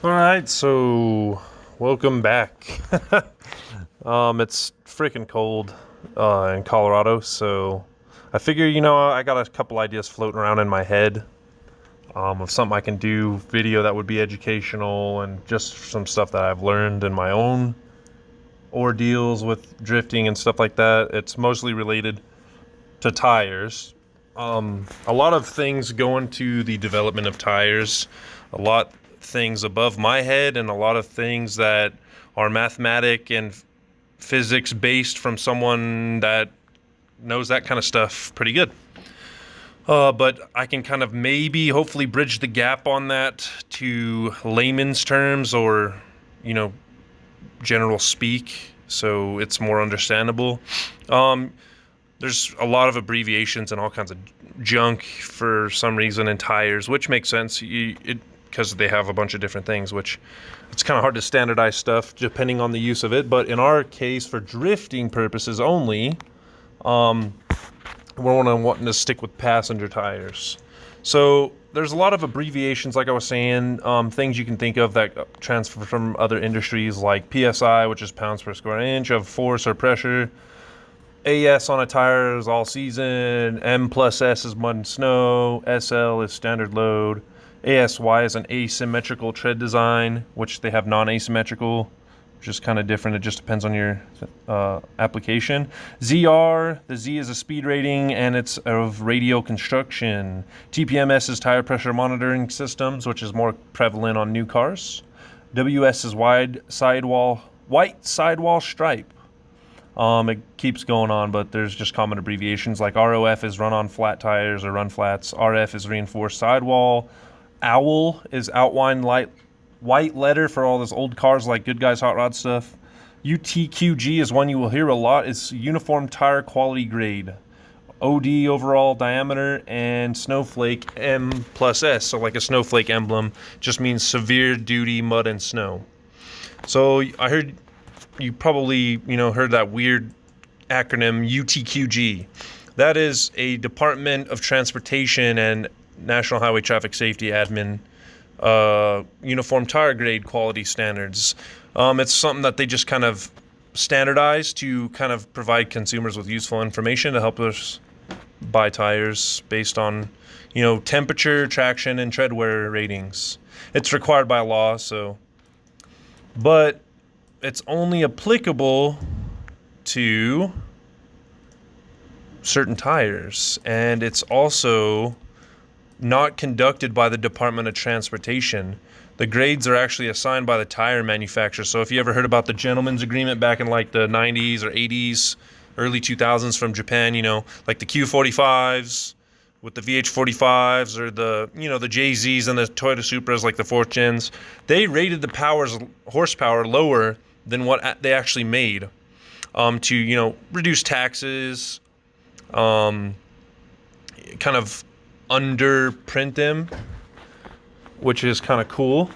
All right, so welcome back. It's freaking cold in Colorado, so I figure, I got a couple ideas floating around in my head of something I can do, video that would be educational, and just some stuff that I've learned in my own ordeals with drifting and stuff like that. It's mostly related to tires. A lot of things go into the development of tires, a lot things above my head, and a lot of things that are mathematic and physics based from someone that knows that kind of stuff pretty good. But I can kind of maybe hopefully bridge the gap on that to layman's terms or, you know, general speak, so it's more understandable. There's a lot of abbreviations and all kinds of junk for some reason in tires, which makes sense because they have a bunch of different things, which it's kind of hard to standardize stuff depending on the use of it. But in our case, for drifting purposes only, we're wanting to stick with passenger tires. So there's a lot of abbreviations, like I was saying, things you can think of that transfer from other industries, like PSI, which is pounds per square inch of force or pressure. AS on a tire is all season. M plus S is mud and snow. SL is standard load. ASY is an asymmetrical tread design, which they have non-asymmetrical, which is kind of different. It just depends on your application. ZR, the Z is a speed rating, and it's of radial construction. TPMS is tire pressure monitoring systems, which is more prevalent on new cars. WS is white sidewall stripe. It keeps going on, but there's just common abbreviations like ROF is run on flat tires or run flats. RF is reinforced sidewall. OWL is outline light white letter for all those old cars like Good Guys Hot Rod stuff. UTQG is one you will hear a lot. It's uniform tire quality grade. OD overall diameter, and snowflake M plus S. So like a snowflake emblem just means severe duty mud and snow. So I heard you probably, heard that weird acronym UTQG. That is a Department of Transportation and National Highway Traffic Safety Admin uniform tire grade quality standards. It's something that they just kind of standardize to kind of provide consumers with useful information to help us buy tires based on, temperature, traction, and tread wear ratings. It's required by law, but it's only applicable to certain tires, and it's also not conducted by the Department of Transportation. The grades are actually assigned by the tire manufacturer. So if you ever heard about the gentleman's agreement back in like the 90s or 80s, early 2000s from Japan, like the Q45s with the VH45s or the, the JZs and the Toyota Supras, like the 4th gens, they rated the horsepower lower than what they actually made to, reduce taxes, kind of underprint them, which is kind of cool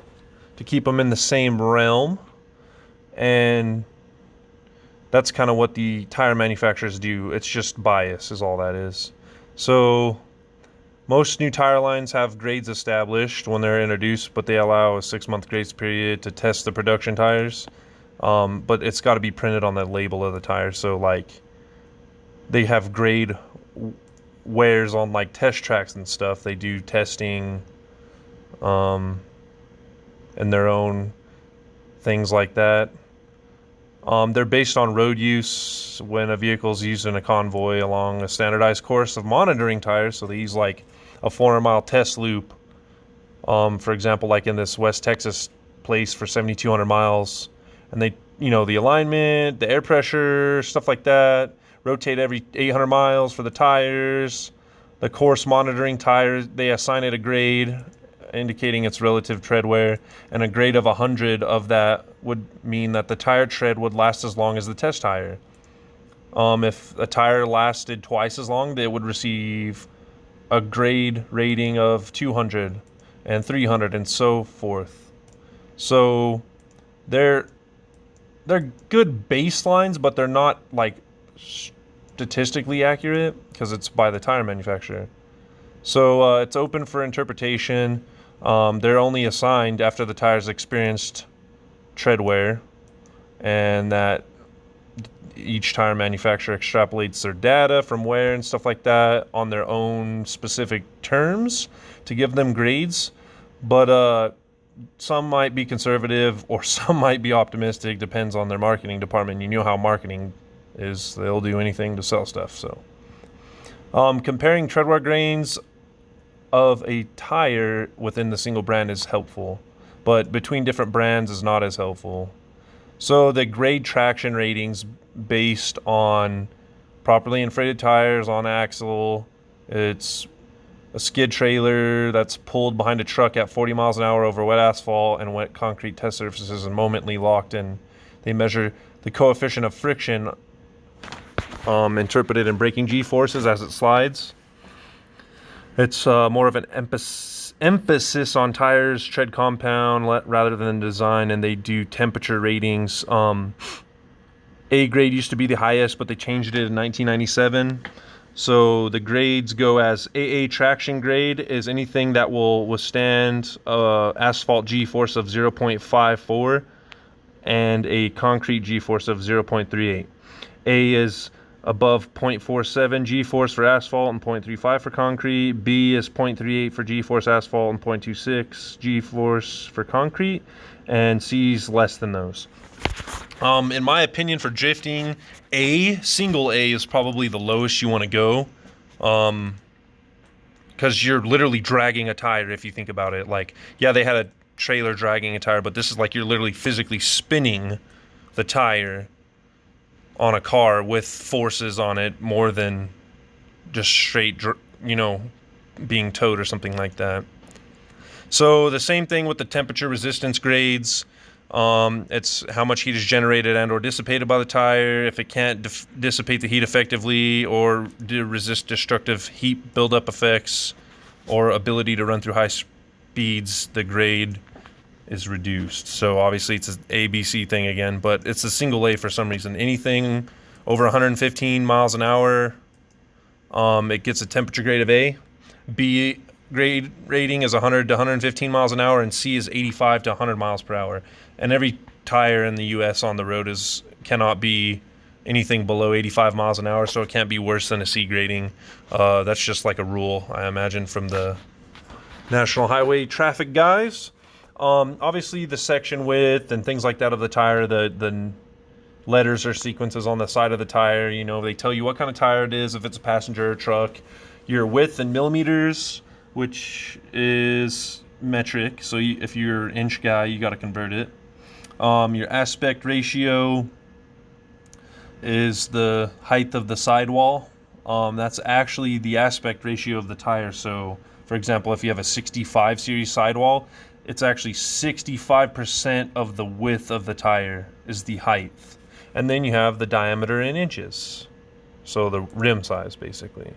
to keep them in the same realm. And that's kind of what the tire manufacturers do. It's just bias is all that is. So most new tire lines have grades established when they're introduced, but they allow a 6-month grace period to test the production tires. But it's got to be printed on the label of the tire. So like they have grade wears on like test tracks and stuff. They do testing and their own things like that. They're based on road use when a vehicle is used in a convoy along a standardized course of monitoring tires. So they use like a 400-mile test loop. For example, like in this West Texas place for 7,200 miles. And they, the alignment, the air pressure, stuff like that. Rotate every 800 miles for the tires. The course monitoring tires, they assign it a grade indicating its relative tread wear. And a grade of 100 of that would mean that the tire tread would last as long as the test tire. If a tire lasted twice as long, they would receive a grade rating of 200 and 300 and so forth. So they're good baselines, but they're not like statistically accurate because it's by the tire manufacturer. So it's open for interpretation. They're only assigned after the tires experienced tread wear, and that each tire manufacturer extrapolates their data from wear and stuff like that on their own specific terms to give them grades. But some might be conservative or some might be optimistic, depends on their marketing department. You know how marketing is, they'll do anything to sell stuff. So comparing treadwear grains of a tire within the single brand is helpful, but between different brands is not as helpful. So the grade traction ratings based on properly inflated tires on axle, it's a skid trailer that's pulled behind a truck at 40 miles an hour over wet asphalt and wet concrete test surfaces and momently locked in. They measure the coefficient of friction interpreted in braking G-forces as it slides. It's more of an emphasis on tires, tread compound rather than design, and they do temperature ratings. A grade used to be the highest, but they changed it in 1997. So the grades go as AA traction grade is anything that will withstand asphalt G-force of 0.54 and a concrete G-force of 0.38. A is above 0.47 G-force for asphalt and 0.35 for concrete. B is 0.38 for G-force asphalt and 0.26 G-force for concrete. And C is less than those. In my opinion, for drifting, single A is probably the lowest you want to go. Because you're literally dragging a tire if you think about it. Like, yeah, they had a trailer dragging a tire, but this is like you're literally physically spinning the tire on a car with forces on it more than just straight, being towed or something like that. So the same thing with the temperature resistance grades. It's how much heat is generated and or dissipated by the tire. If it can't dissipate the heat effectively or resist destructive heat buildup effects or ability to run through high speeds, the grade is reduced. So obviously it's an ABC thing again, but it's a single A for some reason. Anything over 115 miles an hour, it gets a temperature grade of A. B grade rating is 100 to 115 miles an hour, and C is 85 to 100 miles per hour. And every tire in the U.S. on the road cannot be anything below 85 miles an hour, so it can't be worse than a C grading. That's just like a rule, I imagine, from the National Highway Traffic guys. Obviously, the section width and things like that of the tire, the letters or sequences on the side of the tire, they tell you what kind of tire it is, if it's a passenger or truck. Your width in millimeters, which is metric, so if you're an inch guy, you got to convert it. Your aspect ratio is the height of the sidewall. That's actually the aspect ratio of the tire. So, for example, if you have a 65 series sidewall, it's actually 65% of the width of the tire is the height. And then you have the diameter in inches. So the rim size, basically.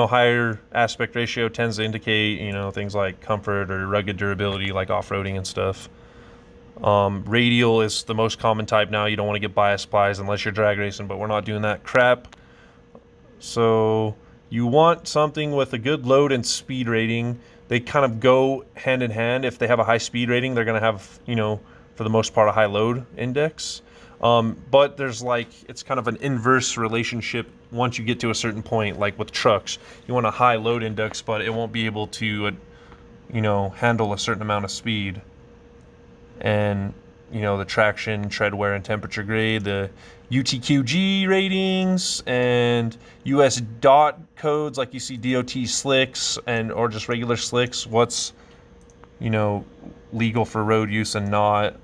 Higher aspect ratio tends to indicate, things like comfort or rugged durability, like off-roading and stuff. Radial is the most common type now. You don't want to get bias plies unless you're drag racing, but we're not doing that crap. So you want something with a good load and speed rating. They kind of go hand in hand. If they have a high speed rating, they're going to have, for the most part, a high load index. But there's it's kind of an inverse relationship once you get to a certain point. Like with trucks, you want a high load index, but it won't be able to, handle a certain amount of speed. And, the traction, tread wear, and temperature grade, the UTQG ratings, and US DOT codes, like you see DOT slicks or just regular slicks, what's, legal for road use and not.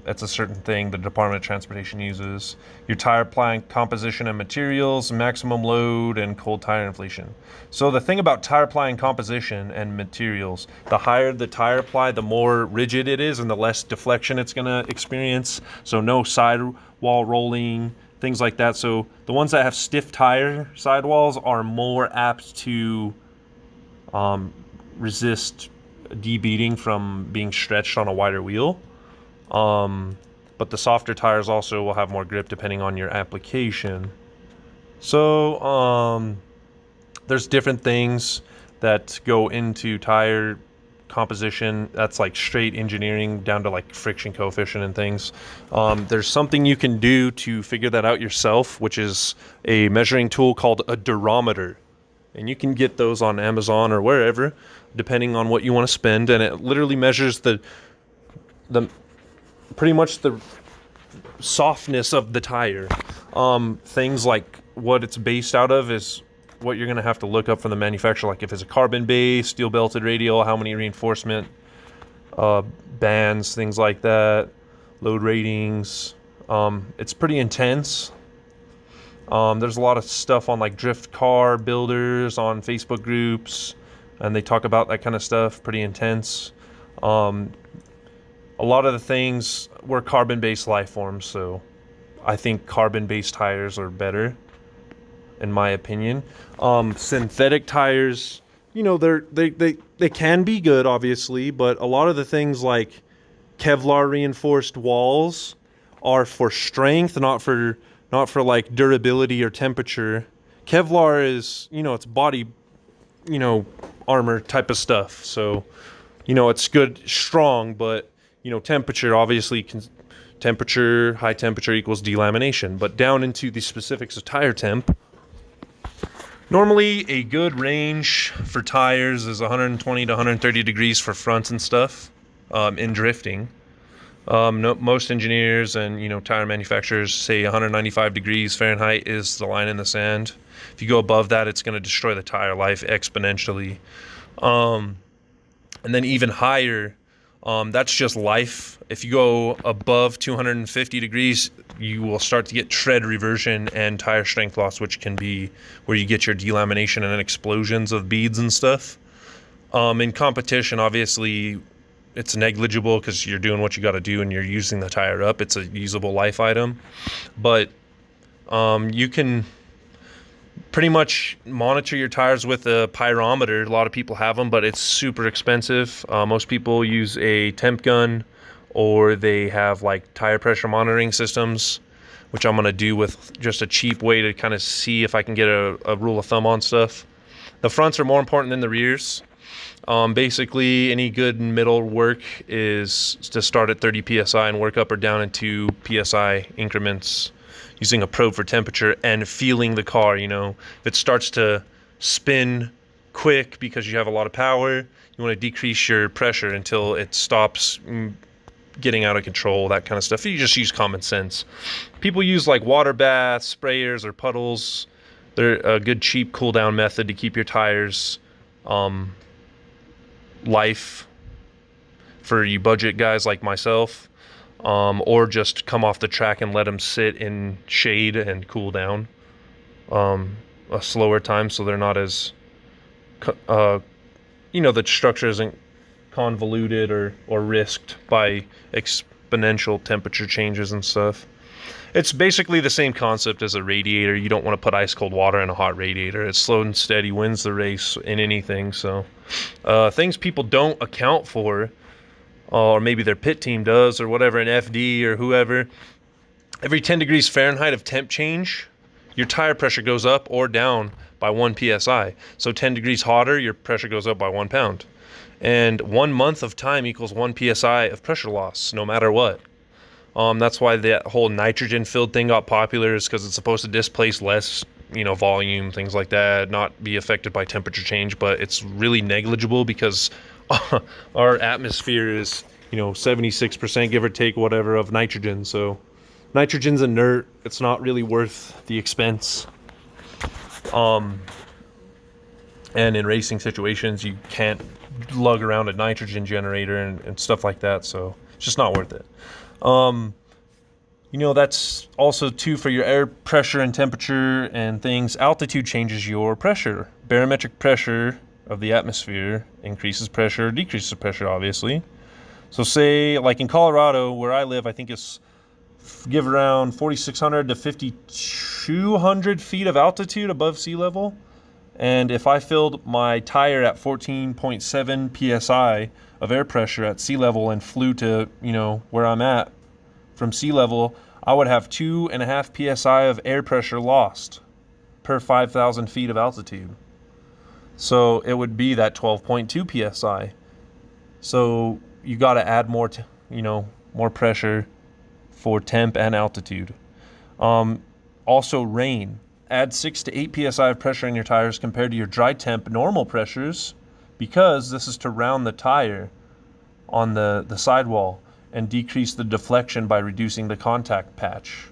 It's a certain thing the Department of Transportation uses. Your tire ply composition and materials, maximum load, and cold tire inflation. So the thing about tire ply and composition and materials, the higher the tire ply, the more rigid it is and the less deflection it's going to experience. So no sidewall rolling, things like that. So the ones that have stiff tire sidewalls are more apt to resist debeating from being stretched on a wider wheel. But the softer tires also will have more grip depending on your application. So, There's different things that go into tire composition. That's like straight engineering down to like friction coefficient and things. There's something you can do to figure that out yourself, which is a measuring tool called a durometer. And you can get those on Amazon or wherever, depending on what you want to spend. And it literally measures the pretty much the softness of the tire. Things like what it's based out of is what you're going to have to look up from the manufacturer, like if it's a carbon base, steel belted radial, how many reinforcement bands, things like that, load ratings. It's pretty intense. There's a lot of stuff on like drift car builders on Facebook groups, and they talk about that kind of stuff. Pretty intense. A lot of the things were carbon-based life forms, so I think carbon-based tires are better, in my opinion. Synthetic tires, you know, they can be good, obviously, but a lot of the things like Kevlar reinforced walls are for strength, not for like durability or temperature. Kevlar is, you know, it's body, you know, armor type of stuff. So, you know, it's good, strong, but, you know, temperature, obviously, high temperature equals delamination. But down into the specifics of tire temp, normally a good range for tires is 120 to 130 degrees for fronts and stuff in drifting. Most engineers and, you know, tire manufacturers say 195 degrees Fahrenheit is the line in the sand. If you go above that, it's going to destroy the tire life exponentially. And then even higher, that's just life. If you go above 250 degrees, you will start to get tread reversion and tire strength loss, which can be where you get your delamination and explosions of beads and stuff. In competition, obviously, it's negligible because you're doing what you got to do and you're using the tire up. It's a usable life item. But you can pretty much monitor your tires with a pyrometer. A lot of people have them, but it's super expensive. Most people use a temp gun, or they have like tire pressure monitoring systems, which I'm going to do with just a cheap way to kind of see if I can get a rule of thumb on stuff. The fronts are more important than the rears. Basically, any good middle work is to start at 30 psi and work up or down into psi increments, using a probe for temperature and feeling the car. You know, if it starts to spin quick because you have a lot of power, you want to decrease your pressure until it stops getting out of control, that kind of stuff. You just use common sense. People use like water baths, sprayers, or puddles. They're a good cheap cool down method to keep your tires life for you budget guys like myself. Or just come off the track and let them sit in shade and cool down a slower time, so they're not as, you know, the structure isn't convoluted or risked by exponential temperature changes and stuff. It's basically the same concept as a radiator. You don't want to put ice cold water in a hot radiator. It's slow and steady wins the race in anything. So things people don't account for, or maybe their pit team does, or whatever, an FD or whoever, every 10 degrees Fahrenheit of temp change, your tire pressure goes up or down by 1 psi. So 10 degrees hotter, your pressure goes up by 1 pound. And 1 month of time equals 1 psi of pressure loss, no matter what. That's why that whole nitrogen-filled thing got popular, is because it's supposed to displace less, you know, volume, things like that, not be affected by temperature change, but it's really negligible because our atmosphere is, you know, 76%, give or take, whatever, of nitrogen. So nitrogen's inert. It's not really worth the expense. And in racing situations, you can't lug around a nitrogen generator and stuff like that. So it's just not worth it. You know, that's also too for your air pressure and temperature and things. Altitude changes your pressure. Barometric pressure of the atmosphere increases pressure, decreases pressure, obviously. So say, like in Colorado, where I live, I think it's give around 4,600 to 5,200 feet of altitude above sea level. And if I filled my tire at 14.7 psi of air pressure at sea level and flew to, you know, where I'm at from sea level, I would have 2.5 psi of air pressure lost per 5,000 feet of altitude. So it would be that 12.2 psi. So you got to add more, more pressure for temp and altitude. Also rain. Add 6 to 8 psi of pressure in your tires compared to your dry temp normal pressures, because this is to round the tire on the sidewall and decrease the deflection by reducing the contact patch.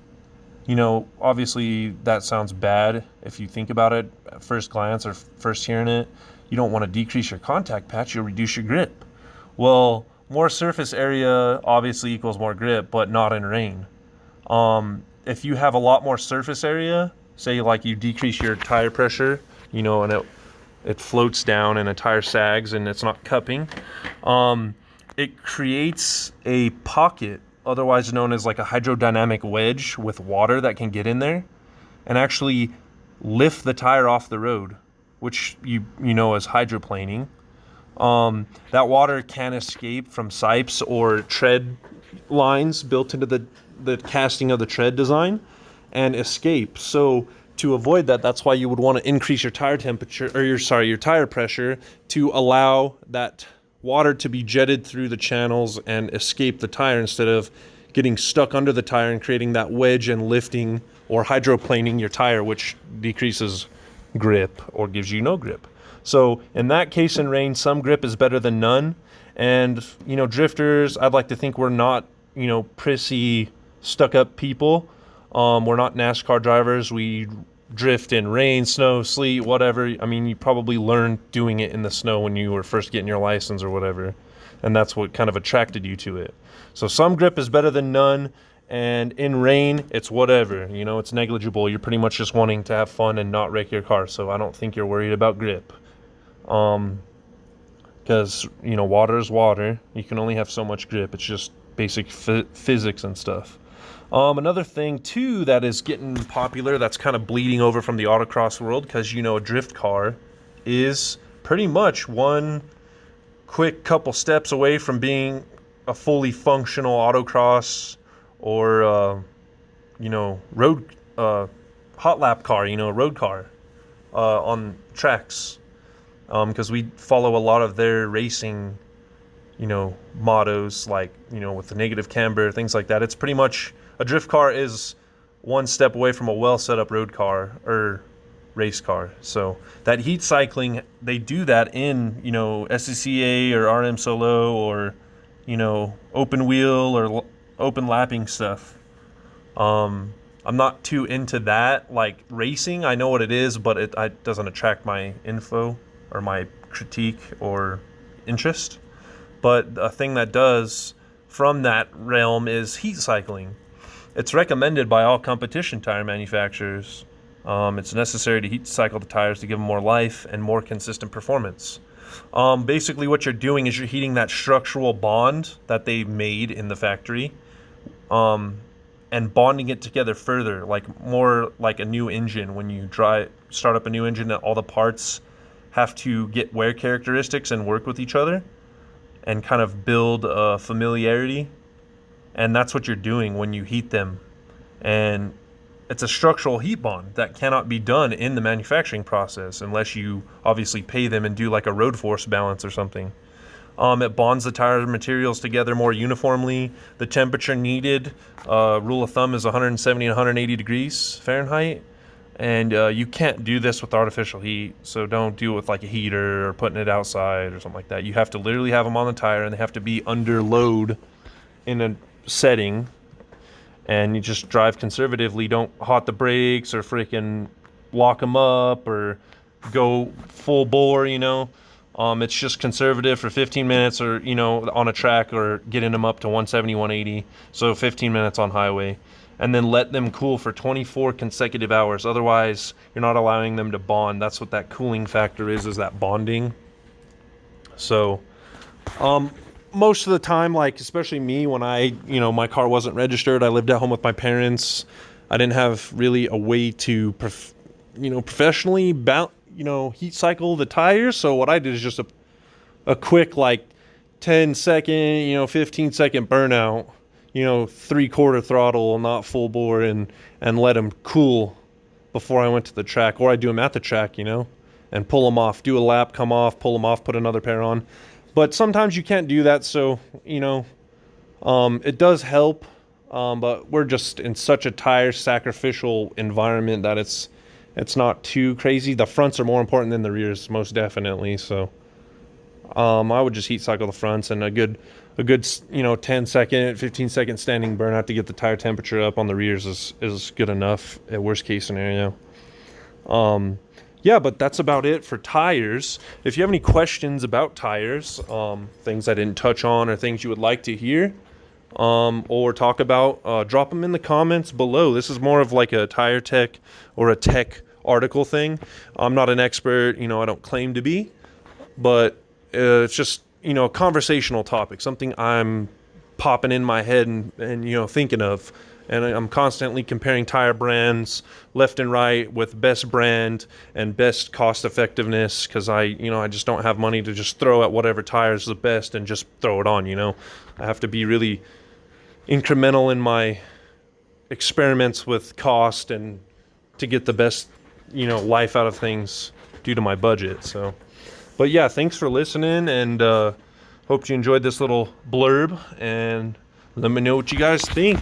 Obviously that sounds bad if you think about it at first glance or first hearing it. You don't want to decrease your contact patch, you'll reduce your grip. Well, more surface area obviously equals more grip, but not in rain. If you have a lot more surface area, say like you decrease your tire pressure, and it floats down and a tire sags and it's not cupping, it creates a pocket, otherwise known as like a hydrodynamic wedge with water that can get in there and actually lift the tire off the road, which you know as hydroplaning. That water can escape from sipes or tread lines built into the casting of the tread design and escape. So to avoid that, that's why you would want to increase your tire temperature, or your tire pressure, to allow that water to be jetted through the channels and escape the tire instead of getting stuck under the tire and creating that wedge and lifting or hydroplaning your tire, which decreases grip or gives you no grip. So in that case, in rain, some grip is better than none. And, drifters, I'd like to think we're not, prissy, stuck-up people. We're not NASCAR drivers. We drift in rain, snow, sleet, whatever. I mean, you probably learned doing it in the snow when you were first getting your license or whatever. And that's what kind of attracted you to it. So some grip is better than none. And in rain, it's whatever. It's negligible. You're pretty much just wanting to have fun and not wreck your car. So I don't think you're worried about grip. Because, water is water. You can only have so much grip. It's just basic physics and stuff. Another thing, too, that is getting popular, that's kind of bleeding over from the autocross world, because, a drift car is pretty much one quick couple steps away from being a fully functional autocross or, road, hot lap car, road car on tracks. Because we follow a lot of their racing, mottos, like, with the negative camber, things like that. It's pretty much, a drift car is one step away from a well set up road car or race car. So that heat cycling, they do that in, SCCA or RM Solo or, open wheel or open lapping stuff. I'm not too into that, like racing. I know what it is, but it doesn't attract my info or my critique or interest. But a thing that does from that realm is heat cycling. It's recommended by all competition tire manufacturers. It's necessary to heat cycle the tires to give them more life and more consistent performance. Basically what you're doing is you're heating that structural bond that they made in the factory, and bonding it together further, more like a new engine. When you start up a new engine, all the parts have to get wear characteristics and work with each other and kind of build a familiarity. And that's what you're doing when you heat them. And it's a structural heat bond that cannot be done in the manufacturing process unless you obviously pay them and do like a road force balance or something. It bonds the tire materials together more uniformly. The temperature needed, rule of thumb, is 170 and 180 degrees Fahrenheit. And you can't do this with artificial heat, so don't do it with like a heater or putting it outside or something like that. You have to literally have them on the tire, and they have to be under load in a setting, and you just drive conservatively. Don't hot the brakes or freaking lock them up or go full bore, It's just conservative for 15 minutes or, on a track, or getting them up to 170, 180. So 15 minutes on highway. And then let them cool for 24 consecutive hours. Otherwise, you're not allowing them to bond. That's what that cooling factor is that bonding. So, most of the time, like, especially me, when my car wasn't registered, I lived at home with my parents. I didn't have really a way to, professionally heat cycle the tires. So what I did is just a quick, 10 second, 15 second burnout, 3/4 throttle, not full bore, and let them cool before I went to the track, or I do them at the track, and and pull them off, do a lap, come off, pull them off, put another pair on. But sometimes you can't do that, so it does help, but we're just in such a tire sacrificial environment that it's not too crazy. The fronts are more important than the rears, most definitely. So I would just heat cycle the fronts, and a good 10-second, 15-second standing burnout to get the tire temperature up on the rears is good enough at worst case scenario. Yeah, but that's about it for tires. If you have any questions about tires, things I didn't touch on or things you would like to hear or talk about, drop them in the comments below. This is more of like a tire tech or a tech article thing. I'm not an expert, I don't claim to be, but it's just, a conversational topic, something I'm popping in my head and thinking of. And I'm constantly comparing tire brands left and right with best brand and best cost effectiveness, because I just don't have money to just throw at whatever tire is the best and just throw it on. I have to be really incremental in my experiments with cost and to get the best life out of things due to my budget. So, but yeah, thanks for listening, and hope you enjoyed this little blurb, and let me know what you guys think.